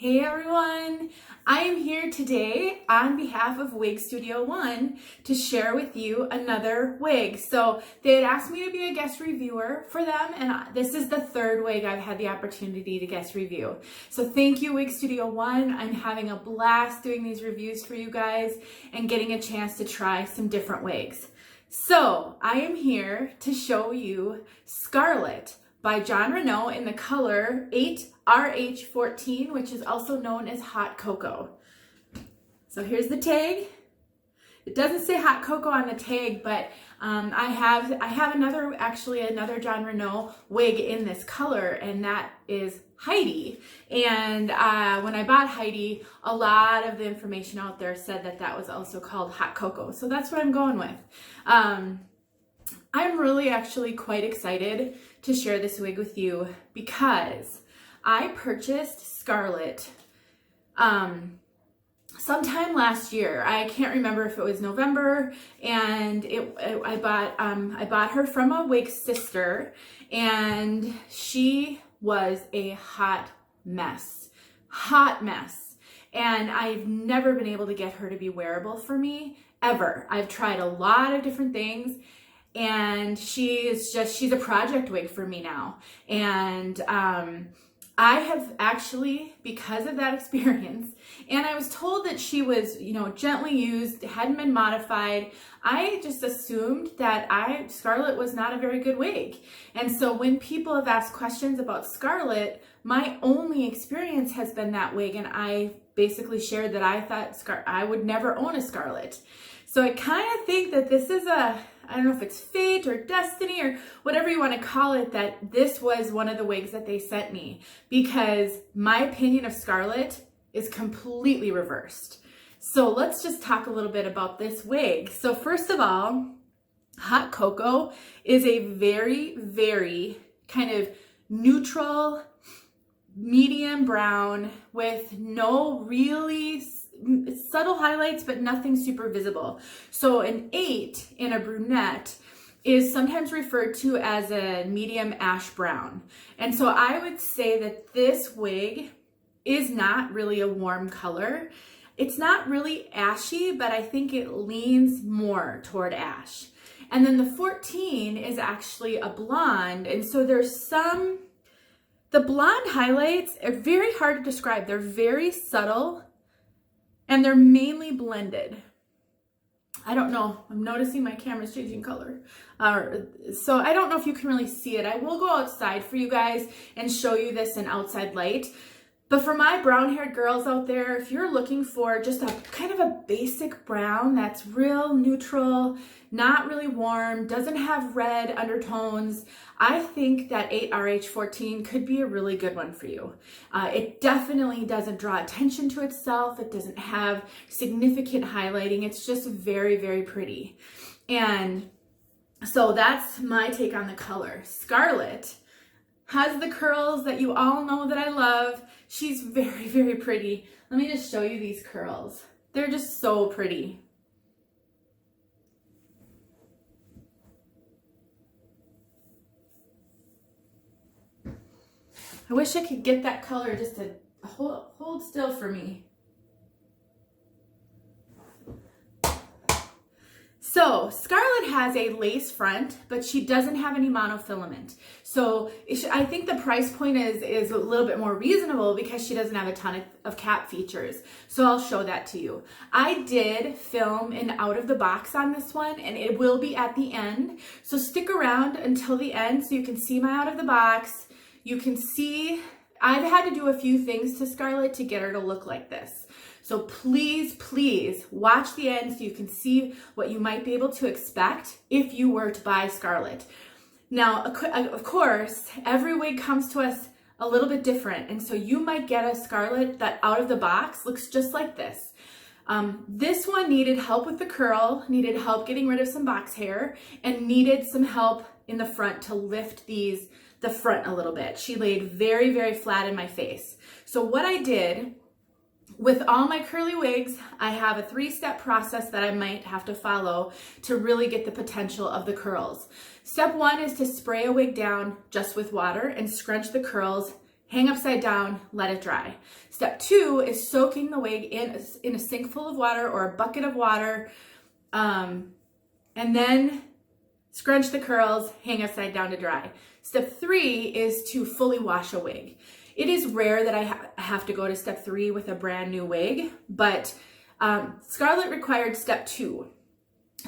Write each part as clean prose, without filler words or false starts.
Hey everyone, I am here today on behalf of Wig Studio One to share with you another wig. So they had asked me to be a guest reviewer for them, and this is the third wig I've had the opportunity to guest review. So thank you, Wig Studio One. I'm having a blast doing these reviews for you guys and getting a chance to try some different wigs. So I am here to show you Scarlet by Jon Renau in the color 8RH14, which is also known as Hot Cocoa. So here's the tag. It doesn't say Hot Cocoa on the tag, but I have another Jon Renau wig in this color, and that is Heidi. And when I bought Heidi, a lot of the information out there said that that was also called Hot Cocoa. So that's what I'm going with. I'm really actually quite excited to share this wig with you because I purchased Scarlet sometime last year. I can't remember if it was November, and I bought her from a wig sister, and she was a hot mess, and I've never been able to get her to be wearable for me ever. I've tried a lot of different things, and she's a project wig for me now. And I have actually, because of that experience, and I was told that she was, gently used, hadn't been modified, I just assumed that Scarlet was not a very good wig. And so when people have asked questions about Scarlet, my only experience has been that wig, and I basically shared that I thought I would never own a Scarlet. So I kind of think that this is I don't know if it's fate or destiny or whatever you want to call it, that this was one of the wigs that they sent me, because my opinion of Scarlet is completely reversed. So let's just talk a little bit about this wig. So first of all, Hot Cocoa is a very, very kind of neutral, medium brown with no really subtle highlights, but nothing super visible. So an 8 in a brunette is sometimes referred to as a medium ash brown. And so I would say that this wig is not really a warm color. It's not really ashy, but I think it leans more toward ash. And then the 14 is actually a blonde. And so there's the blonde highlights are very hard to describe. They're very subtle, and they're mainly blended. I don't know, I'm noticing my camera's changing color. So I don't know if you can really see it. I will go outside for you guys and show you this in outside light. But for my brown-haired girls out there, if you're looking for just a kind of a basic brown that's real neutral, not really warm, doesn't have red undertones, I think that 8RH14 could be a really good one for you. It definitely doesn't draw attention to itself. It doesn't have significant highlighting. It's just very, very pretty. And so that's my take on the color. Scarlet has the curls that you all know that I love. She's very, very pretty. Let me just show you these curls. They're just so pretty. I wish I could get that color just to hold still for me. So Scarlet has a lace front, but she doesn't have any monofilament. So I think the price point is a little bit more reasonable because she doesn't have a ton of cap features. So I'll show that to you. I did film an out of the box on this one, and it will be at the end. So stick around until the end so you can see my out of the box. You can see I've had to do a few things to Scarlet to get her to look like this. So please, please watch the end so you can see what you might be able to expect if you were to buy Scarlet. Now, of course, every wig comes to us a little bit different. And so you might get a Scarlet that out of the box looks just like this. This one needed help with the curl, needed help getting rid of some box hair, and needed some help in the front to lift the front a little bit. She laid very, very flat in my face. So what I did with all my curly wigs, I have a 3-step process that I might have to follow to really get the potential of the curls. Step 1 is to spray a wig down just with water and scrunch the curls hang upside down, let it dry. Step 2 is soaking the wig in a sink full of water or a bucket of water, and then scrunch the curls, hang upside down to dry. Step 3 is to fully wash a wig. It is rare that I have to go to step 3 with a brand new wig, but Scarlett required step 2.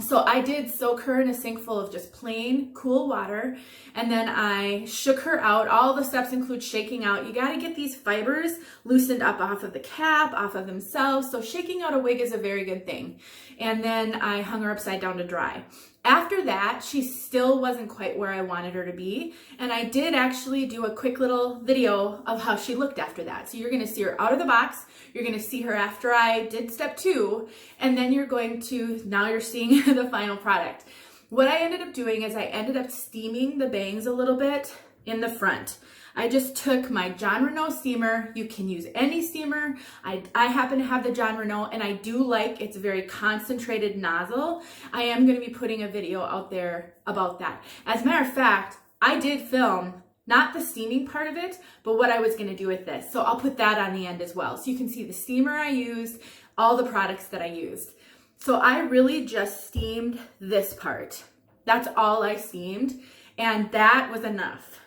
So I did soak her in a sink full of just plain cool water, and then I shook her out. All the steps include shaking out. You got to get these fibers loosened up off of the cap, off of themselves. So shaking out a wig is a very good thing. And then I hung her upside down to dry. After that, she still wasn't quite where I wanted her to be. And I did actually do a quick little video of how she looked after that. So you're going to see her out of the box. You're going to see her after I did step 2. And then you're going to, now you're seeing the final product. What I ended up doing is I ended up steaming the bangs a little bit in the front. I just took my Jon Renau steamer. You can use any steamer. I happen to have the Jon Renau, and I do like it's a very concentrated nozzle. I am going to be putting a video out there about that. As a matter of fact, I did film not the steaming part of it, but what I was going to do with this. So I'll put that on the end as well. So you can see the steamer I used, all the products that I used. So I really just steamed this part. That's all I steamed, and that was enough.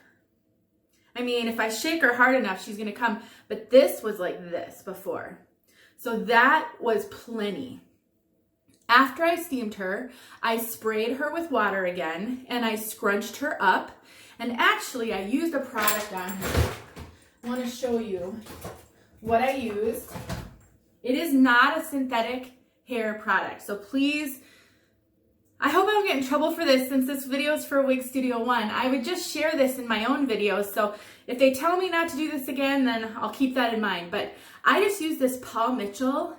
I mean, if I shake her hard enough, she's going to come. But this was like this before. So that was plenty. After I steamed her, I sprayed her with water again, and I scrunched her up. And actually, I used a product on her. I want to show you what I used. It is not a synthetic hair product. So please, I hope I don't get in trouble for this since this video is for Wig Studio 1. I would just share this in my own videos. So if they tell me not to do this again, then I'll keep that in mind. But I just use this Paul Mitchell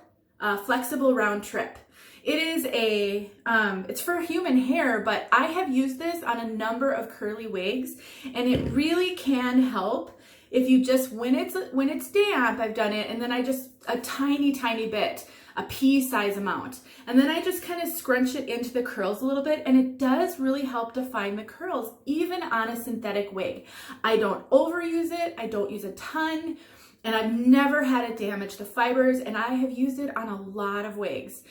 flexible round trip. It is it's for human hair, but I have used this on a number of curly wigs, and it really can help if you just, when it's damp, I've done it, and then I just, a tiny bit, a pea size amount. And then I just kind of scrunch it into the curls a little bit, and it does really help define the curls, even on a synthetic wig. I don't overuse it, I don't use a ton, and I've never had it damage the fibers, and I have used it on a lot of wigs.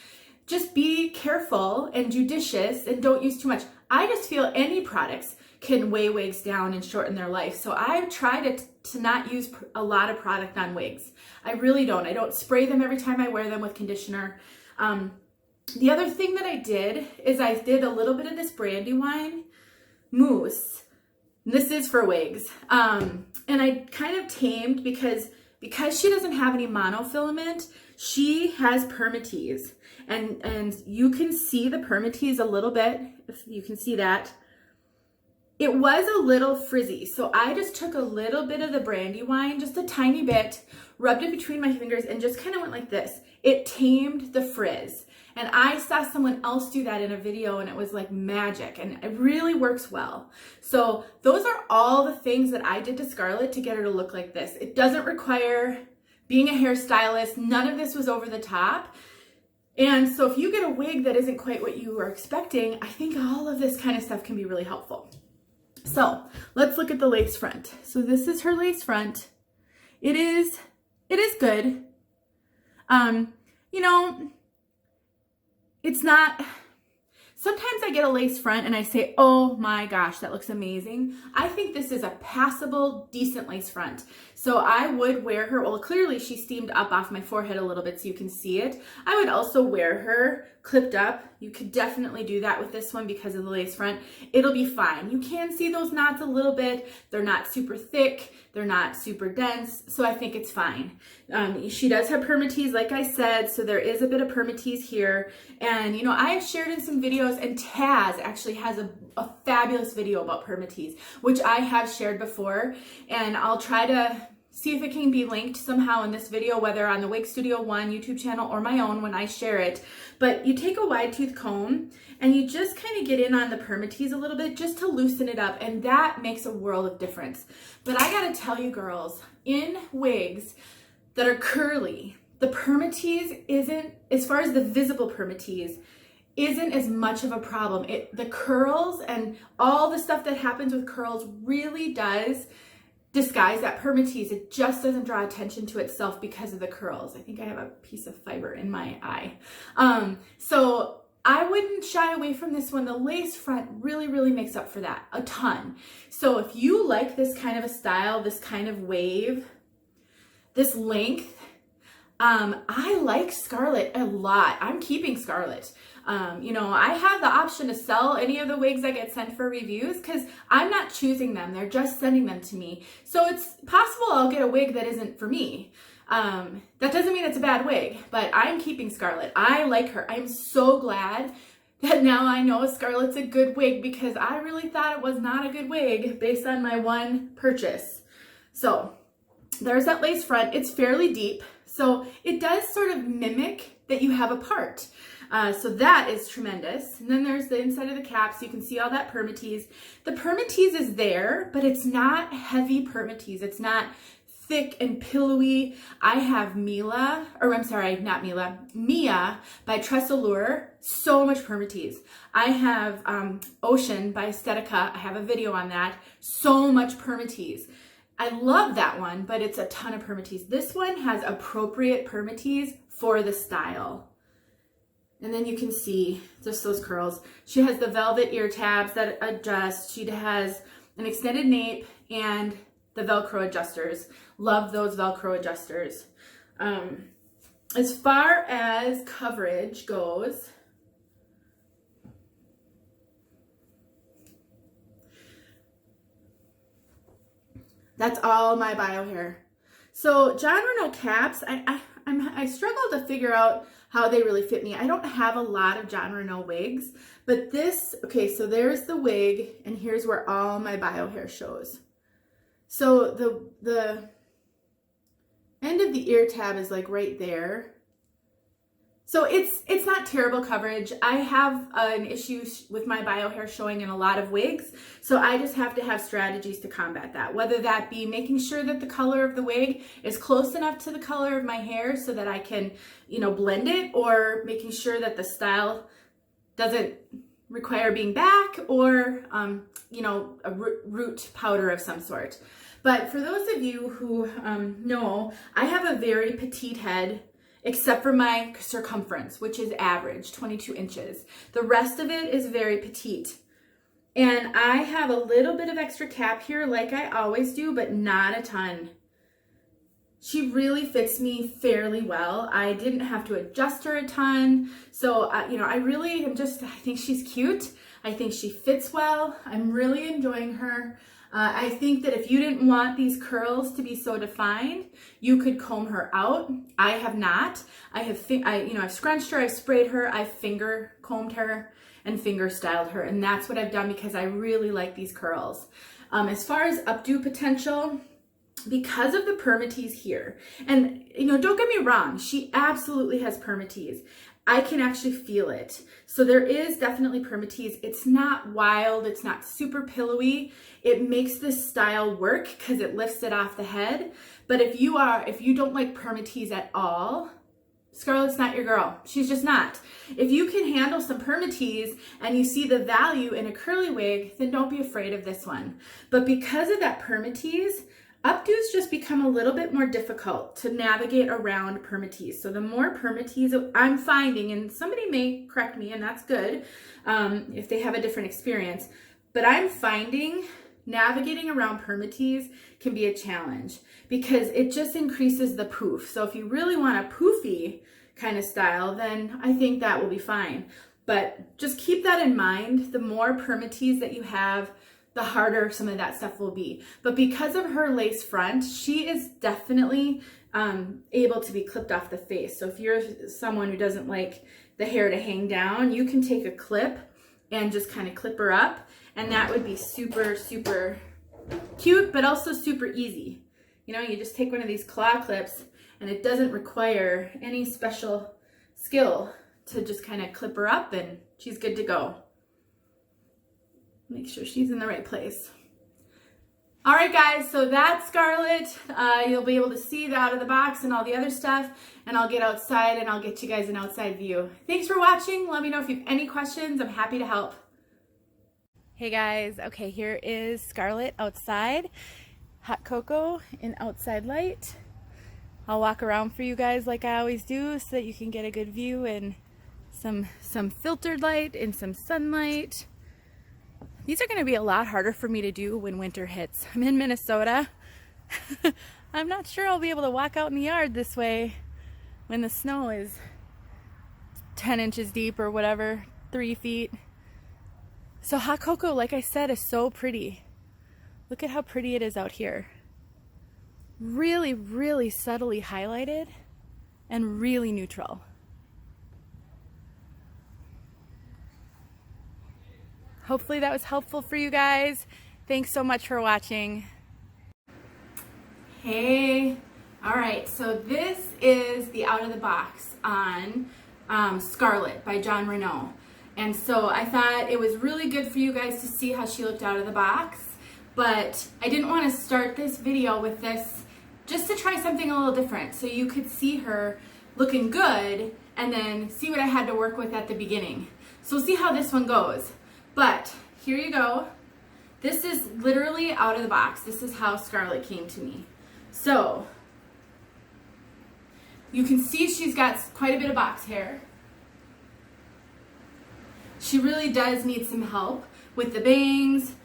Just be careful and judicious and don't use too much. I just feel any products can weigh wigs down and shorten their life. So I've tried to not use a lot of product on wigs. I really don't. I don't spray them every time I wear them with conditioner. The other thing that I did is I did a little bit of this Brandywine mousse. This is for wigs. And I kind of tamed because she doesn't have any monofilament, she has permatease. And you can see the permatease a little bit, if you can see that. It was a little frizzy, so I just took a little bit of the Brandywine, just a tiny bit, rubbed it between my fingers, and just kind of went like this. It tamed the frizz. And I saw someone else do that in a video, and it was like magic, and it really works well. So those are all the things that I did to Scarlett to get her to look like this. It doesn't require being a hairstylist. None of this was over the top. And so if you get a wig that isn't quite what you were expecting, I think all of this kind of stuff can be really helpful. So let's look at the lace front. So this is her lace front. It is good. You know, it's not, sometimes I get a lace front and I say, oh my gosh, that looks amazing. I think this is a passable, decent lace front. So I would wear her, well, clearly she steamed up off my forehead a little bit so you can see it. I would also wear her clipped up. You could definitely do that with this one because of the lace front. It'll be fine. You can see those knots a little bit. They're not super thick. They're not super dense. So I think it's fine. She does have permatease, like I said, so there is a bit of permatease here. And, you know, I have shared in some videos, and TAZS actually has a fabulous video about permatease, which I have shared before. And I'll try to see if it can be linked somehow in this video, whether on the Wig Studio 1 YouTube channel or my own when I share it. But you take a wide tooth comb and you just kind of get in on the permatease a little bit just to loosen it up, and that makes a world of difference. But I gotta tell you girls, in wigs that are curly, the permatease isn't, as far as the visible permatease, isn't as much of a problem. The curls and all the stuff that happens with curls really does disguise that permatease. It just doesn't draw attention to itself because of the curls. I think I have a piece of fiber in my eye. So I wouldn't shy away from this one. The lace front really, really makes up for that a ton. So if you like this kind of a style, this kind of wave, this length, I like Scarlet a lot. I'm keeping Scarlet. You know, I have the option to sell any of the wigs that get sent for reviews because I'm not choosing them. They're just sending them to me. So it's possible I'll get a wig that isn't for me. That doesn't mean it's a bad wig, but I'm keeping Scarlet. I like her. I'm so glad that now I know Scarlet's a good wig because I really thought it was not a good wig based on my one purchase. So there's that lace front. It's fairly deep. So it does sort of mimic that you have a part. So that is tremendous. And then there's the inside of the cap, so you can see all that permatease. The permatease is there, but it's not heavy permatease. It's not thick and pillowy. I have Mia by Tressa. So much permatease. I have Ocean by Estetica. I have a video on that. So much permatease. I love that one, but it's a ton of permatease. This one has appropriate permatease for the style. And then you can see just those curls. She has the velvet ear tabs that adjust. She has an extended nape and the Velcro adjusters. Love those Velcro adjusters. As far as coverage goes, that's all my bio hair. So Jon Renau caps, I struggle to figure out how they really fit me. I don't have a lot of Jon Renau wigs, but this, okay, so there's the wig, and here's where all my bio hair shows. So the end of the ear tab is like right there. So it's not terrible coverage. I have an issue with my bio hair showing in a lot of wigs, so I just have to have strategies to combat that. Whether that be making sure that the color of the wig is close enough to the color of my hair so that I can, you know, blend it, or making sure that the style doesn't require being back, or, you know, a root powder of some sort. But for those of you who know, I have a very petite head, except for my circumference, which is average, 22 inches. The rest of it is very petite. And I have a little bit of extra cap here, like I always do, but not a ton. She really fits me fairly well. I didn't have to adjust her a ton. So, you know, I really am I think she's cute. I think she fits well. I'm really enjoying her. I think that if you didn't want these curls to be so defined, you could comb her out. I have not. I've scrunched her, I've sprayed her, I've finger combed her and finger styled her. And that's what I've done because I really like these curls. As far as updo potential, because of the permatease here, and you know, don't get me wrong, she absolutely has permatease. I can actually feel it. So there is definitely permatease. It's not wild, it's not super pillowy. It makes this style work because it lifts it off the head. But if you don't like permatease at all, Scarlett's not your girl. She's just not. If you can handle some permatease and you see the value in a curly wig, then don't be afraid of this one. But because of that permatease, updos just become a little bit more difficult to navigate around permatease. So the more permatease I'm finding, and somebody may correct me, and that's good if they have a different experience, but I'm finding navigating around permatease can be a challenge because it just increases the poof. So if you really want a poofy kind of style, then I think that will be fine. But just keep that in mind. The more permatease that you have, the harder some of that stuff will be. But because of her lace front, she is definitely able to be clipped off the face. So if you're someone who doesn't like the hair to hang down, you can take a clip and just kind of clip her up, and that would be super, super cute, but also super easy. You know, you just take one of these claw clips, and it doesn't require any special skill to just kind of clip her up, and she's good to go. Make sure she's in the right place. All right, guys, so that's Scarlet. You'll be able to see the out of the box and all the other stuff, and I'll get outside and I'll get you guys an outside view. Thanks for watching. Let me know if you have any questions. I'm happy to help. Hey guys, okay, here is Scarlet outside. hot cocoa in outside light. I'll walk around for you guys like I always do so that you can get a good view and some filtered light and some sunlight. These are going to be a lot harder for me to do when winter hits. I'm in Minnesota. I'm not sure I'll be able to walk out in the yard this way when the snow is 10 inches deep or whatever, 3 feet. So hot cocoa, like I said, is so pretty. Look at how pretty it is out here. Really, really subtly highlighted and really neutral. Hopefully that was helpful for you guys. Thanks so much for watching. Hey, all right, so this is the out of the box on Scarlet by Jon Renau. And so I thought it was really good for you guys to see how she looked out of the box, but I didn't want to start this video with this just to try something a little different so you could see her looking good and then see what I had to work with at the beginning. So we'll see how this one goes. But here you go. This is literally out of the box. This is how Scarlet came to me. So you can see she's got quite a bit of box hair. She really does need some help with the bangs.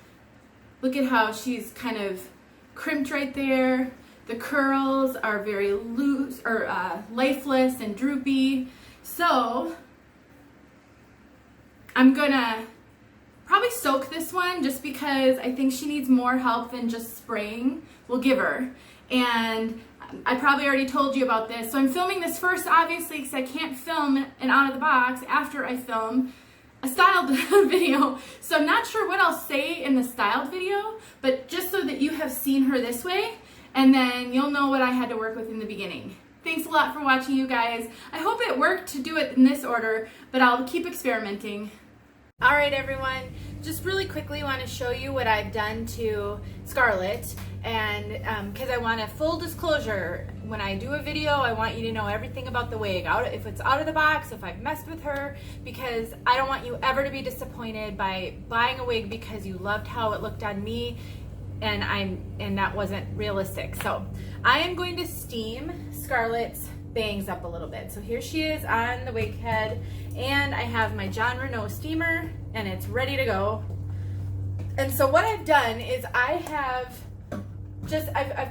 Look at how she's kind of crimped right there. The curls are very loose or lifeless and droopy. So I'm gonna probably soak this one just because I think she needs more help than just spraying will give her. And I probably already told you about this. So I'm filming this first, obviously, because I can't film an out of the box after I film a styled video. So I'm not sure what I'll say in the styled video, but just so that you have seen her this way, and then you'll know what I had to work with in the beginning. Thanks a lot for watching, you guys. I hope it worked to do it in this order, but I'll keep experimenting. All right, everyone, just really quickly want to show you what I've done to Scarlet, and because I want a full disclosure. When I do a video, I want you to know everything about the wig, if it's out of the box, if I've messed with her, because I don't want you ever to be disappointed by buying a wig because you loved how it looked on me and that wasn't realistic. So I am going to steam Scarlet's bangs up a little bit. So here she is on the wig head, and I have my Jon Renau steamer and it's ready to go. And so what I've done is I've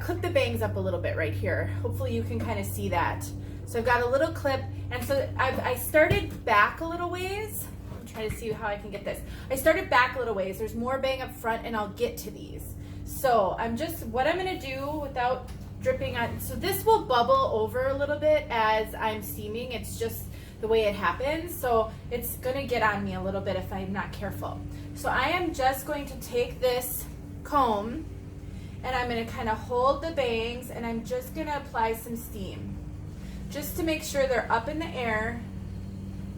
clipped the bangs up a little bit right here. Hopefully you can kind of see that. So I've got a little clip, and so I started back a little ways. I'm trying to see how I can get this. I started back a little ways. There's more bang up front, and I'll get to these. So what I'm gonna do without dripping on, so this will bubble over a little bit as I'm steaming. It's just the way it happens. So it's gonna get on me a little bit if I'm not careful. So I am just going to take this comb and I'm gonna kind of hold the bangs, and I'm just gonna apply some steam just to make sure they're up in the air,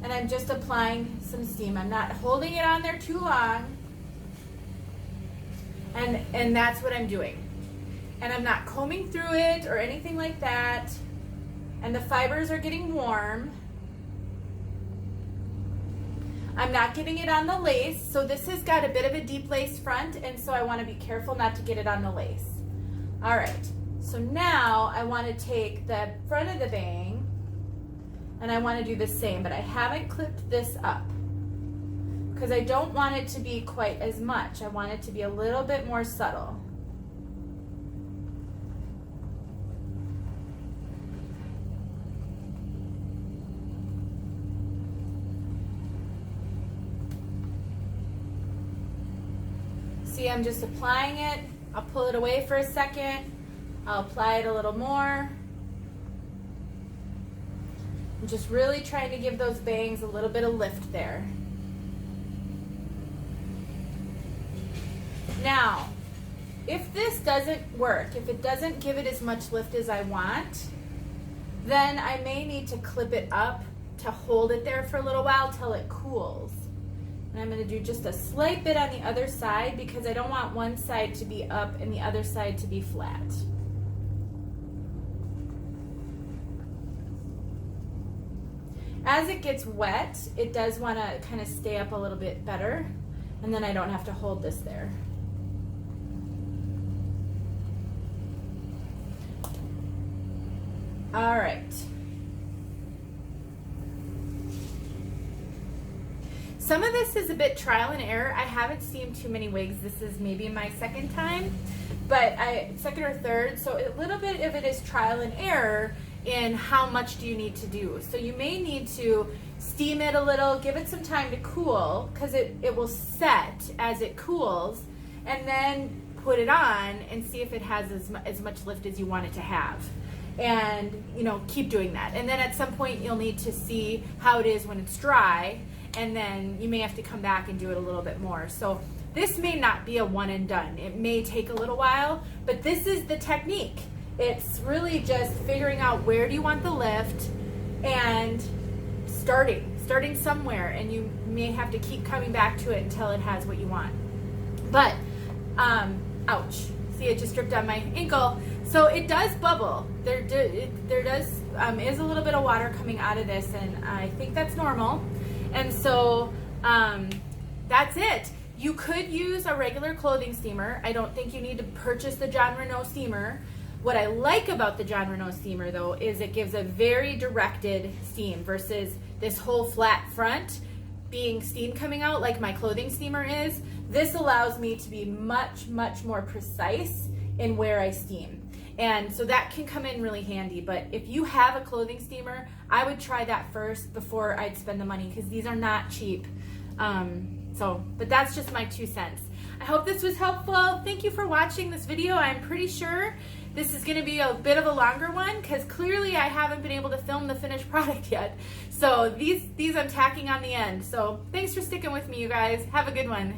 and I'm just applying some steam. I'm not holding it on there too long, and that's what I'm doing. And I'm not combing through it or anything like that, and the fibers are getting warm. I'm not getting it on the lace, so this has got a bit of a deep lace front, and so I want to be careful not to get it on the lace. All right, so now I want to take the front of the bang, and I want to do the same, but I haven't clipped this up because I don't want it to be quite as much. I want it to be a little bit more subtle. See, I'm just applying it. I'll pull it away for a second. I'll apply it a little more. I'm just really trying to give those bangs a little bit of lift there. Now, if this doesn't work, if it doesn't give it as much lift as I want, then I may need to clip it up to hold it there for a little while till it cools. And I'm going to do just a slight bit on the other side because I don't want one side to be up and the other side to be flat. As it gets wet, it does want to kind of stay up a little bit better, and then I don't have to hold this there. All right. Some of this is a bit trial and error. I haven't steamed too many wigs. This is maybe my second time, but second or third. So a little bit of it is trial and error in how much do you need to do. So you may need to steam it a little, give it some time to cool, because it will set as it cools, and then put it on and see if it has as much lift as you want it to have. And, you know, keep doing that. And then at some point you'll need to see how it is when it's dry, and then you may have to come back and do it a little bit more. So this may not be a one and done. It may take a little while, but this is the technique. It's really just figuring out where do you want the lift and starting somewhere, and you may have to keep coming back to it until it has what you want. But, ouch. See, it just dripped on my ankle. So it does bubble. There is a little bit of water coming out of this, and I think that's normal. And so that's it. You could use a regular clothing steamer. I don't think you need to purchase the Jon Renau steamer. What I like about the Jon Renau steamer, though, is it gives a very directed steam versus this whole flat front being steam coming out like my clothing steamer is. This allows me to be much, much more precise in where I steam. And so that can come in really handy. But if you have a clothing steamer, I would try that first before I'd spend the money, because these are not cheap. But that's just my 2 cents. I hope this was helpful. Thank you for watching this video. I'm pretty sure this is going to be a bit of a longer one, because clearly I haven't been able to film the finished product yet. So these I'm tacking on the end. So thanks for sticking with me, you guys. Have a good one.